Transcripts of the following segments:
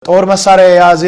ጦር መሳሪያ የያዘ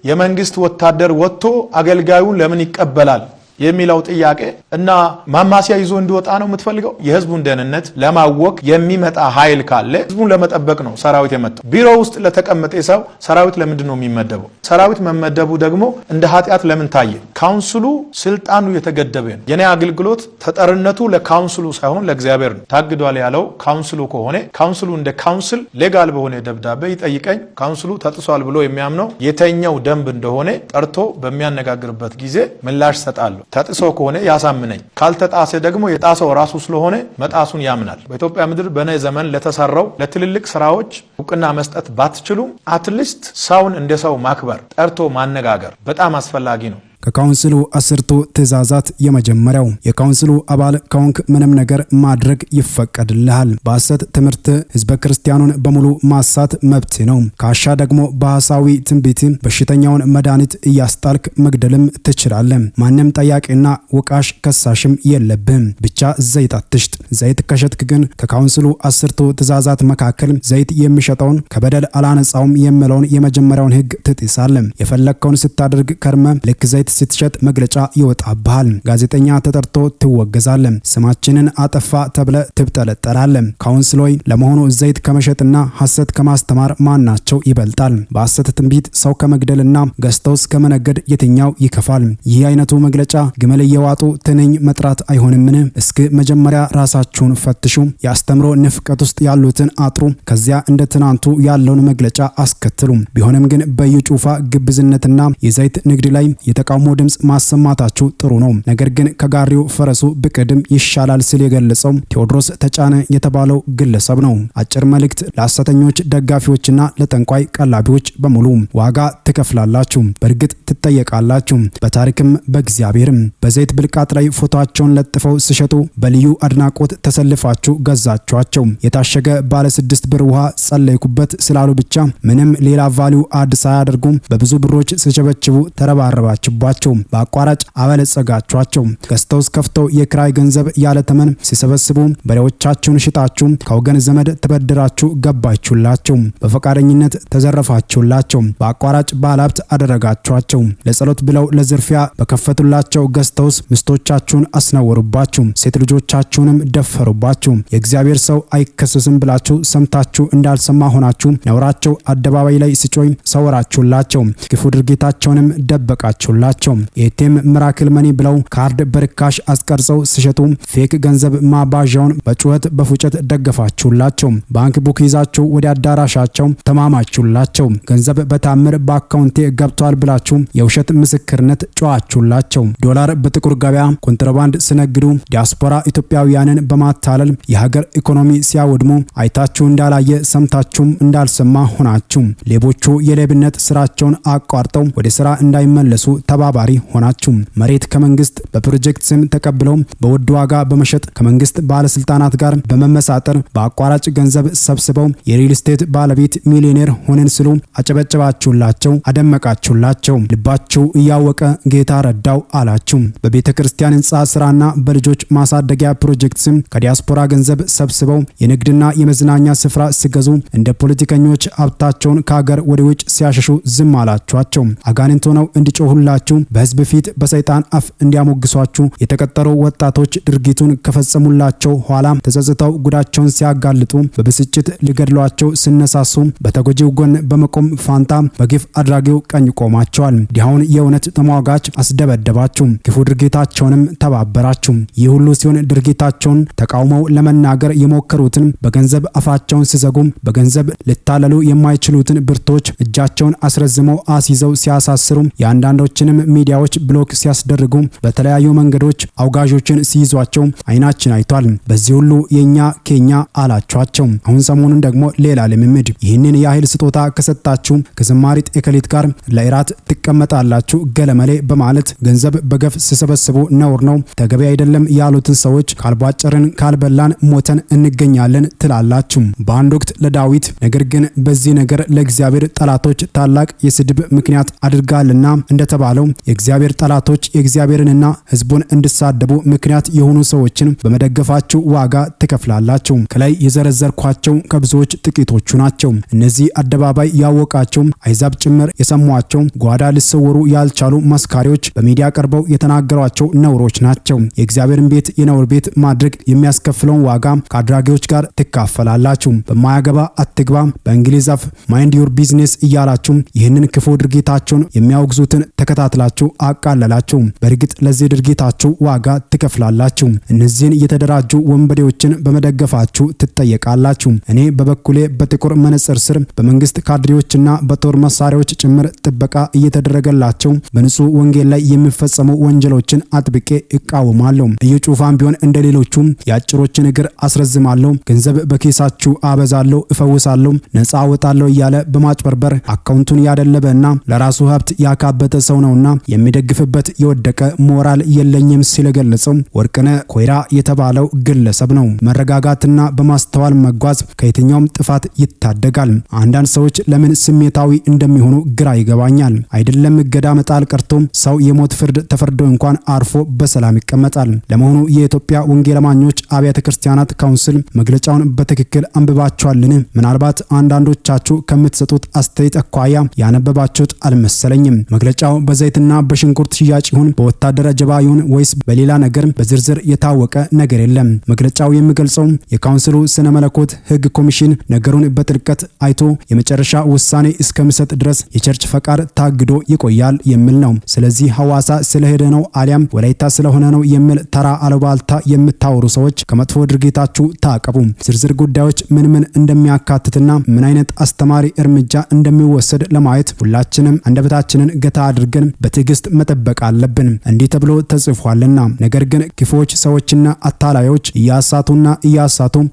የመንግስት ወታደር ወጥቶ አገልጋዩን ለምን ይቀበላል የሚለው ጥያቄ እና ማማሲያ ይዞ እንዲወጣ ነው የምትፈልገው። የህዝቡን ደህንነት ለማወክ የሚመጣ ኃይል ካለ ህዝቡን ለመጠበቅ ነው ሰራዊት የመጣው። ቢሮ ውስጥ ለተቀመጠ ሰው ሰራዊት ለምንድን ነው የሚመደበው? ሰራዊት መመደቡ ደግሞ እንደ ኃጢአት ለምን ታየ? ካውንስሉ ስልጣኑ የተገደበ ነው። የኔ አገልግሎት ተጠርነቱ ለካውንስሉ ሳይሆን ለእግዚአብሔር ነው። ታግዷል ያለው ካውንስሉ ከሆነ ካውንስሉ እንደ ካውንስል ሌጋል በሆነ ደብዳቤ ይጠይቀኝ። ካውንስሉ ተጥሷል ብሎ የሚያምነው የተኛው ደንብ እንደሆነ ጠርቶ በሚያነጋግርበት ጊዜ ምላሽ ሰጣለሁ። ተጥሶ ከሆነ ያሳምነኝ፣ ካልተጣሰ ደግሞ የጣሰው ራሱ ስለሆነ መጣሱን ያምናል። በኢትዮጵያ ምድር በነ ዘመን ለተሰራው ለትልልቅ ስራዎች እውቅና መስጠት ባትችሉም አትሊስት ሰውን እንደ ሰው ማክበር፣ ጠርቶ ማነጋገር በጣም አስፈላጊ ነው። ከካውንስሉ 10ቱ ትእዛዛት የመጀመሪያው የካውንስሉ አባል ከሆንክ ምንም ነገር ማድረግ ይፈቀድልሃል። በሐሰት ትምህርት ህዝበ ክርስቲያኑን በሙሉ ማሳት መብት ነው። ካሻ ደግሞ በሐሳዊ ትንቢት በሽተኛውን መድኃኒት እያስጣልክ መግደልም ትችላለህ። ማንም ጠያቂና ወቃሽ ከሳሽም የለብህም። ብቻ ዘይት አትሽጥ። ዘይት ከሸጥክ ግን ከካውንስሉ 10ቱ ትእዛዛት መካከል ዘይት የሚሸጠውን ከበደል አላነጻውም የሚለውን የመጀመሪያውን ህግ ትጥሳለህ። የፈለግከውን ስታደርግ ከርመ ልክ ዘይት ስትሸጥ መግለጫ ይወጣብሃል። ጋዜጠኛ ተጠርቶ ትወገዛለህ። ስማችንን አጠፋ ተብለ ትብጠለጠላለህ። ካውንስሎይ ለመሆኑ ዘይት ከመሸጥና ሐሰት ከማስተማር ማናቸው ይበልጣል? በሐሰት ትንቢት ሰው ከመግደልና ገዝተውስ ከመነገድ የትኛው ይከፋል? ይህ አይነቱ መግለጫ ግመል እየዋጡ ትንኝ መጥራት አይሆንምን? እስኪ መጀመሪያ ራሳችሁን ፈትሹ። የአስተምሮ ንፍቀት ውስጥ ያሉትን አጥሩ። ከዚያ እንደ ትናንቱ ያለውን መግለጫ አስከትሉ። ቢሆንም ግን በየጩፋ ግብዝነትና የዘይት ንግድ ላይ የተቃውሞ ድምጽ ማሰማታችሁ ጥሩ ነው። ነገር ግን ከጋሪው ፈረሱ ብቅድም ይሻላል ሲል የገለጸው ቴዎድሮስ ተጫነ የተባለው ግለሰብ ነው። አጭር መልእክት ለሐሰተኞች ደጋፊዎችና ለጠንቋይ ቀላቢዎች በሙሉ ዋጋ ትከፍላላችሁ፣ በእርግጥ ትጠየቃላችሁ፣ በታሪክም በእግዚአብሔርም። በዘይት ብልቃጥ ላይ ፎቶአቸውን ለጥፈው ሲሸጡ በልዩ አድናቆት ተሰልፋችሁ ገዛችኋቸው። የታሸገ ባለ 6 ብር ውሃ ጸለይኩበት ስላሉ ብቻ ምንም ሌላ ቫልዩ አድ ሳያደርጉ በብዙ ብሮች ሲቸበችቡ ተረባረባችሁባቸው። በአቋራጭ አበለጸጋችኋቸው። ገዝተውስ ከፍተው የክራይ ገንዘብ ያለ ተመን ሲሰበስቡ በሬዎቻችሁን ሽጣችሁ ከወገን ዘመድ ተበድራችሁ ገባችሁላቸው። በፈቃደኝነት ተዘረፋችሁላቸው። በአቋራጭ ባለሀብት አደረጋችኋቸው። ለጸሎት ብለው ለዝርፊያ በከፈቱላቸው ገዝተውስ ምስቶቻችሁን አስነወሩባችሁ፣ ሴት ልጆቻችሁንም ደፈሩባችሁ። የእግዚአብሔር ሰው አይከሰስም ብላችሁ ሰምታችሁ እንዳልሰማ ሆናችሁ ነውራቸው አደባባይ ላይ ሲጮይ ሰወራችሁላቸው። ክፉ ድርጊታቸውንም ደበቃችሁላቸው። የቴም ሚራክል መኒ ብለው ካርድ በርካሽ አስቀርጸው ሲሸጡ ፌክ ገንዘብ ማባዣውን በጩኸት በፉጨት ደገፋችሁላቸው። ባንክ ቡክ ይዛችሁ ወደ አዳራሻቸው ተማማችሁላቸው። ገንዘብ በታምር በአካውንቴ ገብቷል ብላችሁ የውሸት ምስክርነት ጮአችሁላቸው። ዶላር በጥቁር ገበያ ኮንትራባንድ ሲነግዱ ዲያስፖራ ኢትዮጵያውያንን በማታለል የሀገር ኢኮኖሚ ሲያወድሙ አይታችሁ እንዳላየ ሰምታችሁም እንዳልሰማ ሆናችሁ። ሌቦቹ የሌብነት ስራቸውን አቋርጠው ወደ ስራ እንዳይመለሱ ተባባሪ ሆናችሁ። መሬት ከመንግስት በፕሮጀክት ስም ተቀብለው በውድ ዋጋ በመሸጥ ከመንግስት ባለስልጣናት ጋር በመመሳጠር በአቋራጭ ገንዘብ ሰብስበው የሪል ስቴት ባለቤት ሚሊዮኔር ሆነን ሲሉ አጨበጨባችሁላቸው፣ አደመቃችሁላቸው። ልባችሁ እያወቀ ጌታ ረዳው አላችሁ። በቤተ ክርስቲያን ህንጻ ስራና በልጆች ማሳደጊያ ፕሮጀክት ስም ከዲያስፖራ ገንዘብ ሰብስበው የንግድና የመዝናኛ ስፍራ ሲገዙ እንደ ፖለቲከኞች ሀብታቸውን ከሀገር ወደ ውጭ ሲያሸሹ ዝም አላችኋቸው። አጋንንት ሆነው እንዲጮሁላችሁ በህዝብ ፊት በሰይጣን አፍ እንዲያሞግሷችሁ የተቀጠሩ ወጣቶች ድርጊቱን ከፈጸሙላቸው ኋላ ተጸጽተው ጉዳቸውን ሲያጋልጡ በብስጭት ሊገድሏቸው ሲነሳሱ በተጎጂው ጎን በመቆም ፋንታ በግፍ አድራጊው ቀኝ ቆማቸዋል። ዲያውን የእውነት ተሟጋች አስደበደባችሁ፣ ክፉ ድርጊታቸውንም ተባበራችሁ። ይህ ሁሉ ሲሆን ድርጊታቸውን ተቃውመው ለመናገር የሞከሩትን በገንዘብ አፋቸውን ሲዘጉ በገንዘብ ሊታለሉ የማይችሉትን ብርቶች እጃቸውን አስረዝመው አስይዘው ሲያሳስሩ የአንዳንዶችንም ሚዲያዎች ብሎክ ሲያስደርጉ በተለያዩ መንገዶች አውጋዦችን ሲይዟቸው አይናችን አይቷል። በዚህ ሁሉ የኛ ኬኛ አላችኋቸው። አሁን ሰሞኑን ደግሞ ሌላ ልምምድ። ይህንን ያህል ስጦታ ከሰጣችሁ ከዝማሪት ኤከሊት ጋር ለኢራት ትቀመጣላችሁ ገለመሌ በማለት ገንዘብ በገፍ ሲሰበስቡ ነውር ነው፣ ተገቢ አይደለም ያሉትን ሰዎች ካልቧጨርን ካልበላን ሞተን እንገኛለን ትላላችሁ። በአንድ ወቅት ለዳዊት ነገር ግን በዚህ ነገር ለእግዚአብሔር ጠላቶች ታላቅ የስድብ ምክንያት አድርጋልና እንደተባለው የእግዚአብሔር ጠላቶች የእግዚአብሔርንና ሕዝቡን እንዲሳደቡ ምክንያት የሆኑ ሰዎችን በመደገፋችሁ ዋጋ ትከፍላላችሁ። ከላይ የዘረዘርኳቸው ከብዙዎች ጥቂቶቹ ናቸው። እነዚህ አደባባይ ያወቃቸው አሕዛብ ጭምር የሰሟቸው ጓዳ ሊሰወሩ ያልቻሉ መስካሪዎች በሚዲያ ቀርበው የተናገሯቸው ነውሮች ናቸው። የእግዚአብሔርን ቤት የነውር ቤት ማድረግ የሚያስከፍለውን ዋጋ ከአድራጊዎች ጋር ትካፈላላችሁ። በማያገባ አትግባ፣ በእንግሊዝ አፍ ማይንድ ዩር ቢዝነስ እያላችሁ ይህንን ክፉ ድርጊታቸውን የሚያወግዙትን ተከታትላችሁ አቃለላችሁ። በእርግጥ ለዚህ ድርጊታችሁ ዋጋ ትከፍላላችሁ። እነዚህን የተደራጁ ወንበዴዎችን በመደገፋችሁ ትጠየቃላችሁ። እኔ በበኩሌ በጥቁር መነጽር ስር በመንግስት ካድሬዎችና በጦር መሳሪያዎች ጭምር ጥበቃ እየተደረገላቸው በንጹህ ወንጌል ላይ የሚፈጸሙ ወንጀሎችን አጥብቄ እቃወማለሁ። እየጩፋን ቢሆን እንደሌሎቹ የአጭሮችን እግር አስረዝማለሁ፣ ገንዘብ በኬሳችሁ አበዛለሁ፣ እፈውሳለሁ፣ ነፃ አወጣለሁ እያለ በማጭበርበር አካውንቱን ያደለበና ለራሱ ሀብት ያካበተ ሰው ነውና የሚደግፍበት የወደቀ ሞራል የለኝም ሲል ገለጸው ወርቅነህ ኮይራ የተባለው ግለሰብ ነው። መረጋጋትና በማስተዋል መጓዝ ከየትኛውም ጥፋት ይታደጋል። አንዳንድ ሰዎች ለምን ስሜታዊ እንደሚሆኑ ግራ ይገባኛል። አይደለም እገዳ መጣል ቀርቶ ሰው የሞት ፍርድ ተፈርዶ እንኳን አርፎ በሰላም ይቀመጣል። ለመሆኑ የኢትዮጵያ ወንጌል አማኞች አብያተ ክርስቲያናት ካውንስል መግለጫውን በትክክል አንብባችኋልን? ምናልባት አንዳንዶቻችሁ ከምትሰጡት አስተያየት አኳያ ያነበባችሁት አልመሰለኝም። መግለጫው በዘይትና በሽንኩርት ሽያጭ ይሁን በወታደር አጀባ ይሁን ወይስ በሌላ ነገር በዝርዝር የታወቀ ነገር የለም። መግለጫው የሚገልጸው የካውንስሉ ስነ መለኮት ሕግ ኮሚሽን ነገሩን በጥልቀት አይቶ የመጨረሻ ውሳኔ እስከሚሰጥ ድረስ የቸርች ፈቃድ ታግዶ ይቆያል የሚል ነው። ስለዚህ ሐዋሳ ስለሄደ ነው አሊያም ወላይታ ስለሆነ ነው የሚል ተራ አሉባልታ የምታወሩ ሰዎች ከመጥፎ ድርጊታችሁ ታቀቡ። ዝርዝር ጉዳዮች ምን እንደሚያካትትና ምን አይነት አስተማሪ እርምጃ እንደሚወሰድ ለማየት ሁላችንም አንደበታችንን ገታ አድርገን በትዕግስት መጠበቅ አለብን። እንዲህ ተብሎ ተጽፏልና። ነገር ግን ክፉዎች ሰዎችና አታላዮች እያሳቱ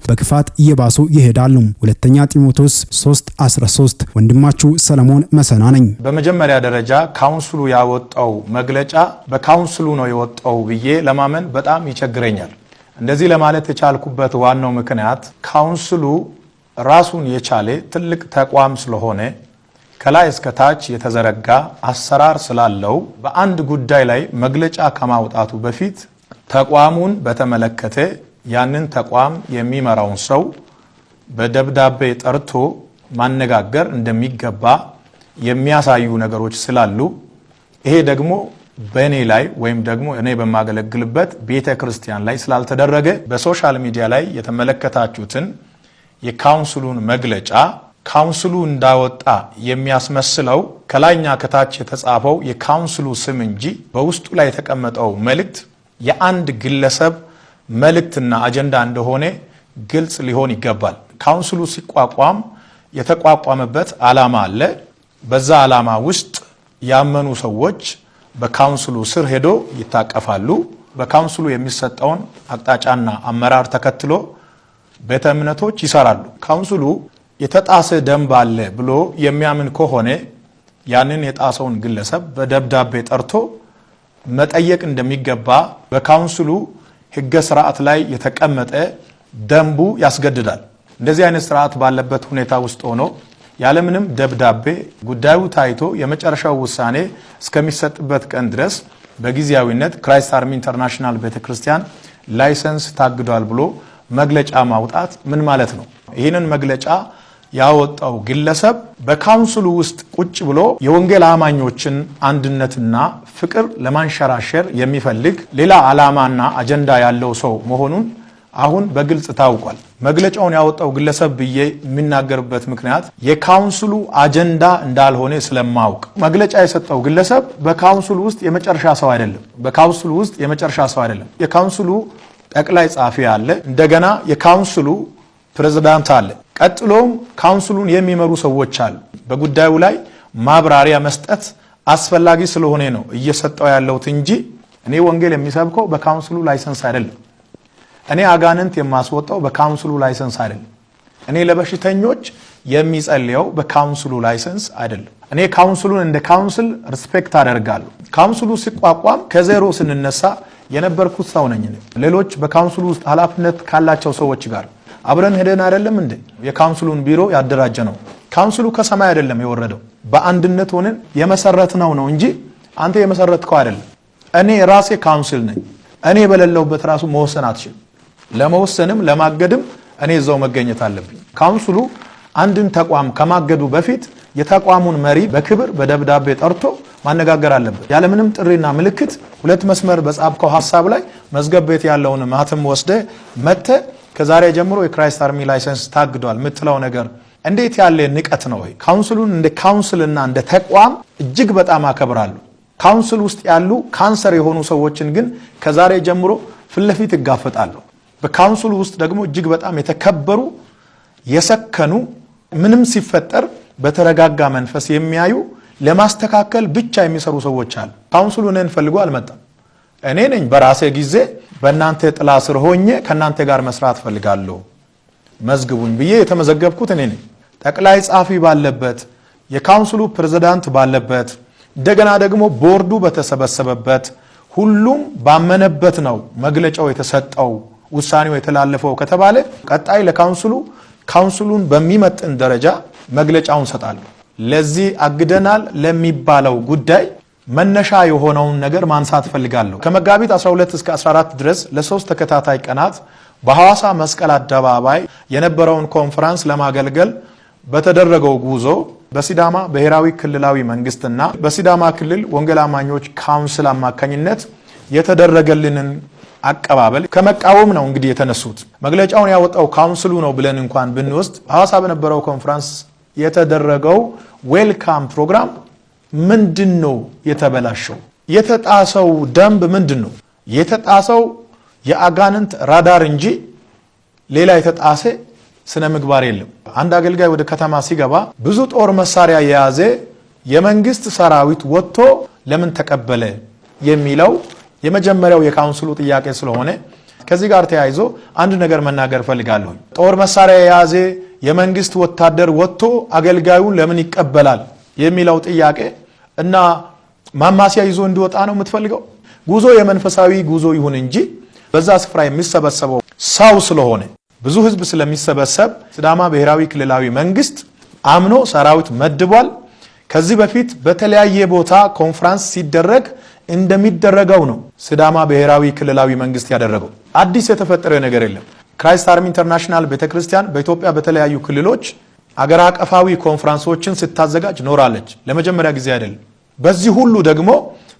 በክፋት እየባሱ ይሄዳሉ። ሁለተኛ ጢሞቴዎስ 3:13። ወንድማችሁ ሰለሞን መሰና ነኝ። በመጀመሪያ ደረጃ ካውንስሉ ያወጣው መግለጫ በካውንስሉ ነው የወጣው ብዬ ለማመን በጣም ይቸግረኛል። እንደዚህ ለማለት የቻልኩበት ዋናው ምክንያት ካውንስሉ ራሱን የቻለ ትልቅ ተቋም ስለሆነ ከላይ እስከ ታች የተዘረጋ አሰራር ስላለው በአንድ ጉዳይ ላይ መግለጫ ከማውጣቱ በፊት ተቋሙን በተመለከተ ያንን ተቋም የሚመራውን ሰው በደብዳቤ ጠርቶ ማነጋገር እንደሚገባ የሚያሳዩ ነገሮች ስላሉ ይሄ ደግሞ በእኔ ላይ ወይም ደግሞ እኔ በማገለግልበት ቤተ ክርስቲያን ላይ ስላልተደረገ በሶሻል ሚዲያ ላይ የተመለከታችሁትን የካውንስሉን መግለጫ ካውንስሉ እንዳወጣ የሚያስመስለው ከላይኛ ከታች የተጻፈው የካውንስሉ ስም እንጂ በውስጡ ላይ የተቀመጠው መልእክት የአንድ ግለሰብ መልእክትና አጀንዳ እንደሆነ ግልጽ ሊሆን ይገባል። ካውንስሉ ሲቋቋም የተቋቋመበት ዓላማ አለ። በዛ ዓላማ ውስጥ ያመኑ ሰዎች በካውንስሉ ስር ሄዶ ይታቀፋሉ። በካውንስሉ የሚሰጠውን አቅጣጫና አመራር ተከትሎ ቤተ እምነቶች ይሰራሉ። ካውንስሉ የተጣሰ ደንብ አለ ብሎ የሚያምን ከሆነ ያንን የጣሰውን ግለሰብ በደብዳቤ ጠርቶ መጠየቅ እንደሚገባ በካውንስሉ ሕገ ስርዓት ላይ የተቀመጠ ደንቡ ያስገድዳል። እንደዚህ አይነት ስርዓት ባለበት ሁኔታ ውስጥ ሆኖ ያለምንም ደብዳቤ ጉዳዩ ታይቶ የመጨረሻው ውሳኔ እስከሚሰጥበት ቀን ድረስ በጊዜያዊነት ክራይስት አርሚ ኢንተርናሽናል ቤተክርስቲያን ላይሰንስ ታግዷል ብሎ መግለጫ ማውጣት ምን ማለት ነው? ይህንን መግለጫ ያወጣው ግለሰብ በካውንስሉ ውስጥ ቁጭ ብሎ የወንጌል አማኞችን አንድነትና ፍቅር ለማንሸራሸር የሚፈልግ ሌላ ዓላማና አጀንዳ ያለው ሰው መሆኑን አሁን በግልጽ ታውቋል። መግለጫውን ያወጣው ግለሰብ ብዬ የሚናገርበት ምክንያት የካውንስሉ አጀንዳ እንዳልሆነ ስለማውቅ፣ መግለጫ የሰጠው ግለሰብ በካውንስሉ ውስጥ የመጨረሻ ሰው አይደለም። የካውንስሉ ጠቅላይ ጻፊ አለ፣ እንደገና የካውንስሉ ፕሬዝዳንት አለ፣ ቀጥሎም ካውንስሉን የሚመሩ ሰዎች አሉ። በጉዳዩ ላይ ማብራሪያ መስጠት አስፈላጊ ስለሆነ ነው እየሰጠው ያለሁት እንጂ እኔ ወንጌል የሚሰብከው በካውንስሉ ላይሰንስ አይደለም። እኔ አጋንንት የማስወጣው በካውንስሉ ላይሰንስ አይደለም። እኔ ለበሽተኞች የሚጸልየው በካውንስሉ ላይሰንስ አይደለም። እኔ ካውንስሉን እንደ ካውንስል ሪስፔክት አደርጋለሁ። ካውንስሉ ሲቋቋም ከዜሮ ስንነሳ የነበርኩት ሰው ነኝ። ሌሎች በካውንስሉ ውስጥ ኃላፊነት ካላቸው ሰዎች ጋር አብረን ሄደን አይደለም እንዴ የካውንስሉን ቢሮ ያደራጀ ነው። ካውንስሉ ከሰማይ አይደለም የወረደው፣ በአንድነት ሆነን የመሰረትነው ነው እንጂ አንተ የመሰረትከው አይደለም። እኔ ራሴ ካውንስል ነኝ። እኔ በሌለውበት ራሱ መወሰን አትችልም። ለመወሰንም ለማገድም እኔ እዛው መገኘት አለብኝ። ካውንስሉ አንድን ተቋም ከማገዱ በፊት የተቋሙን መሪ በክብር በደብዳቤ ጠርቶ ማነጋገር አለበት። ያለምንም ጥሪና ምልክት ሁለት መስመር በጻፍከው ሐሳብ ላይ መዝገብ ቤት ያለውን ማህተም ወስደ መተ ከዛሬ ጀምሮ የክራይስት አርሚ ላይሰንስ ታግዷል የምትለው ነገር እንዴት ያለ ንቀት ነው? ወይ ካውንስሉን እንደ ካውንስልና እንደ ተቋም እጅግ በጣም አከብራለሁ። ካውንስል ውስጥ ያሉ ካንሰር የሆኑ ሰዎችን ግን ከዛሬ ጀምሮ ፍለፊት ይጋፈጣለሁ። በካውንስሉ ውስጥ ደግሞ እጅግ በጣም የተከበሩ የሰከኑ ምንም ሲፈጠር በተረጋጋ መንፈስ የሚያዩ ለማስተካከል ብቻ የሚሰሩ ሰዎች አሉ። ካውንስሉ እኔን ፈልጎ አልመጣም። እኔ ነኝ በራሴ ጊዜ በእናንተ ጥላ ስር ሆኜ ከእናንተ ጋር መስራት ፈልጋለሁ መዝግቡኝ ብዬ የተመዘገብኩት እኔ ነኝ። ጠቅላይ ጻፊ ባለበት፣ የካውንስሉ ፕሬዝዳንት ባለበት፣ እንደገና ደግሞ ቦርዱ በተሰበሰበበት ሁሉም ባመነበት ነው መግለጫው የተሰጠው ውሳኔው የተላለፈው ከተባለ ቀጣይ ካውንስሉን በሚመጥን ደረጃ መግለጫውን ሰጣለሁ። ለዚህ አግደናል ለሚባለው ጉዳይ መነሻ የሆነውን ነገር ማንሳት ፈልጋለሁ። ከመጋቢት 12 እስከ 14 ድረስ ለ3 ተከታታይ ቀናት በሐዋሳ መስቀል አደባባይ የነበረውን ኮንፈረንስ ለማገልገል በተደረገው ጉዞ በሲዳማ ብሔራዊ ክልላዊ መንግስትና በሲዳማ ክልል ወንጌል አማኞች ካውንስል አማካኝነት የተደረገልንን አቀባበል ከመቃወም ነው እንግዲህ የተነሱት። መግለጫውን ያወጣው ካውንስሉ ነው ብለን እንኳን ብንወስድ ሐዋሳ በነበረው ኮንፈረንስ የተደረገው ዌልካም ፕሮግራም ምንድነው የተበላሸው? የተጣሰው ደንብ ምንድነው? የተጣሰው የአጋንንት ራዳር እንጂ ሌላ የተጣሰ ስነ ምግባር የለም። አንድ አገልጋይ ወደ ከተማ ሲገባ ብዙ ጦር መሳሪያ የያዘ የመንግስት ሰራዊት ወጥቶ ለምን ተቀበለ የሚለው የመጀመሪያው የካውንስሉ ጥያቄ ስለሆነ ከዚህ ጋር ተያይዞ አንድ ነገር መናገር ፈልጋለሁ። ጦር መሳሪያ የያዘ የመንግስት ወታደር ወጥቶ አገልጋዩን ለምን ይቀበላል የሚለው ጥያቄ እና ማማሲያ ይዞ እንዲወጣ ነው የምትፈልገው? ጉዞ የመንፈሳዊ ጉዞ ይሁን እንጂ በዛ ስፍራ የሚሰበሰበው ሰው ስለሆነ ብዙ ህዝብ ስለሚሰበሰብ ሲዳማ ብሔራዊ ክልላዊ መንግስት አምኖ ሰራዊት መድቧል። ከዚህ በፊት በተለያየ ቦታ ኮንፈረንስ ሲደረግ እንደሚደረገው ነው ሲዳማ ብሔራዊ ክልላዊ መንግስት ያደረገው። አዲስ የተፈጠረ ነገር የለም። ክራይስት አርሚ ኢንተርናሽናል ቤተክርስቲያን በኢትዮጵያ በተለያዩ ክልሎች አገር አቀፋዊ ኮንፈረንሶችን ስታዘጋጅ ኖራለች። ለመጀመሪያ ጊዜ አይደለም። በዚህ ሁሉ ደግሞ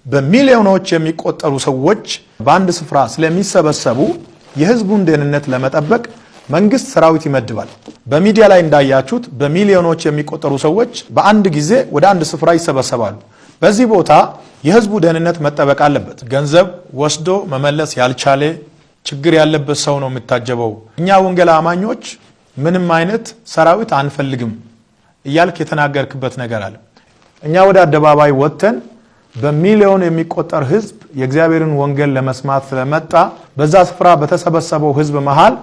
በሚሊዮኖች የሚቆጠሩ ሰዎች በአንድ ስፍራ ስለሚሰበሰቡ የህዝቡን ደህንነት ለመጠበቅ መንግስት ሰራዊት ይመድባል። በሚዲያ ላይ እንዳያችሁት በሚሊዮኖች የሚቆጠሩ ሰዎች በአንድ ጊዜ ወደ አንድ ስፍራ ይሰበሰባሉ። በዚህ ቦታ የህዝቡ ደህንነት መጠበቅ አለበት። ገንዘብ ወስዶ መመለስ ያልቻለ ችግር ያለበት ሰው ነው የሚታጀበው። እኛ ወንጌል አማኞች ምንም አይነት ሰራዊት አንፈልግም እያልክ የተናገርክበት ነገር አለ። እኛ ወደ አደባባይ ወጥተን በሚሊዮን የሚቆጠር ህዝብ የእግዚአብሔርን ወንጌል ለመስማት ስለመጣ በዛ ስፍራ በተሰበሰበው ህዝብ መሃል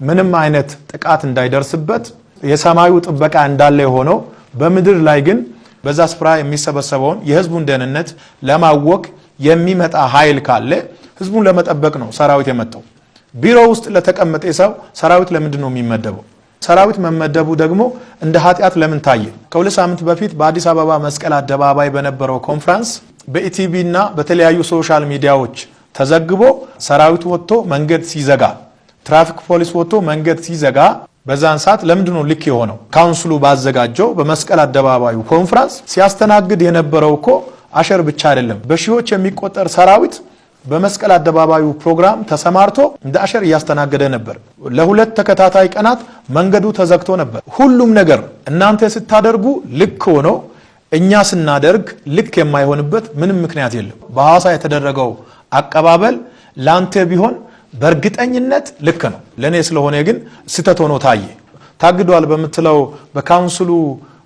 ምንም አይነት ጥቃት እንዳይደርስበት የሰማዩ ጥበቃ እንዳለ ሆኖ በምድር ላይ ግን በዛ ስፍራ የሚሰበሰበውን የህዝቡን ደህንነት ለማወክ የሚመጣ ኃይል ካለ ህዝቡን ለመጠበቅ ነው ሰራዊት የመጣው። ቢሮ ውስጥ ለተቀመጠ ሰው ሰራዊት ለምንድን ነው የሚመደበው? ሰራዊት መመደቡ ደግሞ እንደ ኃጢአት ለምን ታየ? ከሁለት ሳምንት በፊት በአዲስ አበባ መስቀል አደባባይ በነበረው ኮንፈረንስ በኢቲቪ እና በተለያዩ ሶሻል ሚዲያዎች ተዘግቦ ሰራዊት ወጥቶ መንገድ ሲዘጋ፣ ትራፊክ ፖሊስ ወጥቶ መንገድ ሲዘጋ በዛን ሰዓት ለምንድን ነው ልክ የሆነው? ካውንስሉ ባዘጋጀው በመስቀል አደባባዩ ኮንፈረንስ ሲያስተናግድ የነበረው እኮ አሸር ብቻ አይደለም። በሺዎች የሚቆጠር ሰራዊት በመስቀል አደባባዩ ፕሮግራም ተሰማርቶ እንደ አሸር እያስተናገደ ነበር። ለሁለት ተከታታይ ቀናት መንገዱ ተዘግቶ ነበር። ሁሉም ነገር እናንተ ስታደርጉ ልክ ሆኖ እኛ ስናደርግ ልክ የማይሆንበት ምንም ምክንያት የለም። በሐዋሳ የተደረገው አቀባበል ላንተ ቢሆን በእርግጠኝነት ልክ ነው። ለኔ ስለሆነ ግን ስተት ሆኖ ታየ። ታግዷል በመትለው በካውንስሉ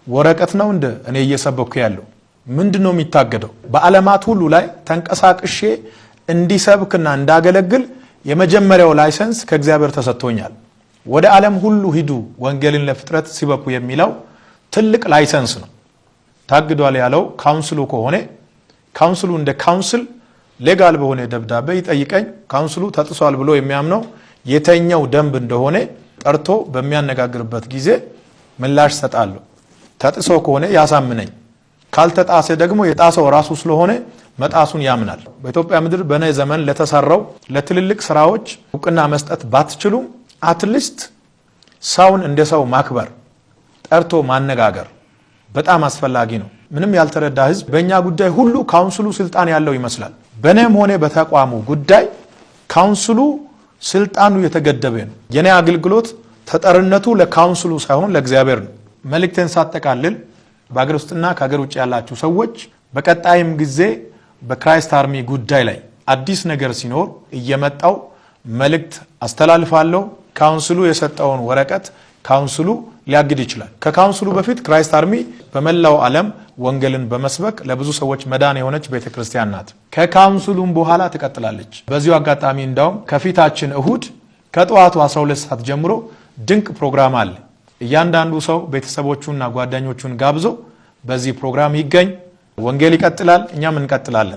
ወረቀት ነው እንደ እኔ እየሰበኩ ያለው ምንድነው የሚታገደው? በዓለማት ሁሉ ላይ ተንቀሳቅሼ እንዲሰብክና እንዳገለግል የመጀመሪያው ላይሰንስ ከእግዚአብሔር ተሰጥቶኛል። ወደ ዓለም ሁሉ ሂዱ ወንጌልን ለፍጥረት ሲበኩ የሚለው ትልቅ ላይሰንስ ነው። ታግዷል ያለው ካውንስሉ ከሆነ ካውንስሉ እንደ ካውንስል ሌጋል በሆነ ደብዳቤ ይጠይቀኝ። ካውንስሉ ተጥሷል ብሎ የሚያምነው የተኛው ደንብ እንደሆነ ጠርቶ በሚያነጋግርበት ጊዜ ምላሽ ሰጣለሁ። ተጥሶ ከሆነ ያሳምነኝ፣ ካልተጣሰ ደግሞ የጣሰው ራሱ ስለሆነ መጣሱን ያምናል። በኢትዮጵያ ምድር በነ ዘመን ለተሰራው ለትልልቅ ስራዎች እውቅና መስጠት ባትችሉም አትሊስት ሰውን እንደ ሰው ማክበር ጠርቶ ማነጋገር በጣም አስፈላጊ ነው። ምንም ያልተረዳ ህዝብ በእኛ ጉዳይ ሁሉ ካውንስሉ ስልጣን ያለው ይመስላል። በእኔም ሆነ በተቋሙ ጉዳይ ካውንስሉ ስልጣኑ የተገደበ ነው። የኔ አገልግሎት ተጠርነቱ ለካውንስሉ ሳይሆን ለእግዚአብሔር ነው። መልእክቴን ሳጠቃልል በአገር ውስጥና ከሀገር ውጭ ያላችሁ ሰዎች በቀጣይም ጊዜ በክራይስት አርሚ ጉዳይ ላይ አዲስ ነገር ሲኖር እየመጣው መልእክት አስተላልፋለሁ። ካውንስሉ የሰጠውን ወረቀት ካውንስሉ ሊያግድ ይችላል። ከካውንስሉ በፊት ክራይስት አርሚ በመላው ዓለም ወንጌልን በመስበክ ለብዙ ሰዎች መዳን የሆነች ቤተክርስቲያን ናት። ከካውንስሉም በኋላ ትቀጥላለች። በዚሁ አጋጣሚ እንዳውም ከፊታችን እሁድ ከጠዋቱ 12 ሰዓት ጀምሮ ድንቅ ፕሮግራም አለ። እያንዳንዱ ሰው ቤተሰቦቹና ጓደኞቹን ጋብዞ በዚህ ፕሮግራም ይገኝ። ወንጌል ይቀጥላል፣ እኛም እንቀጥላለን።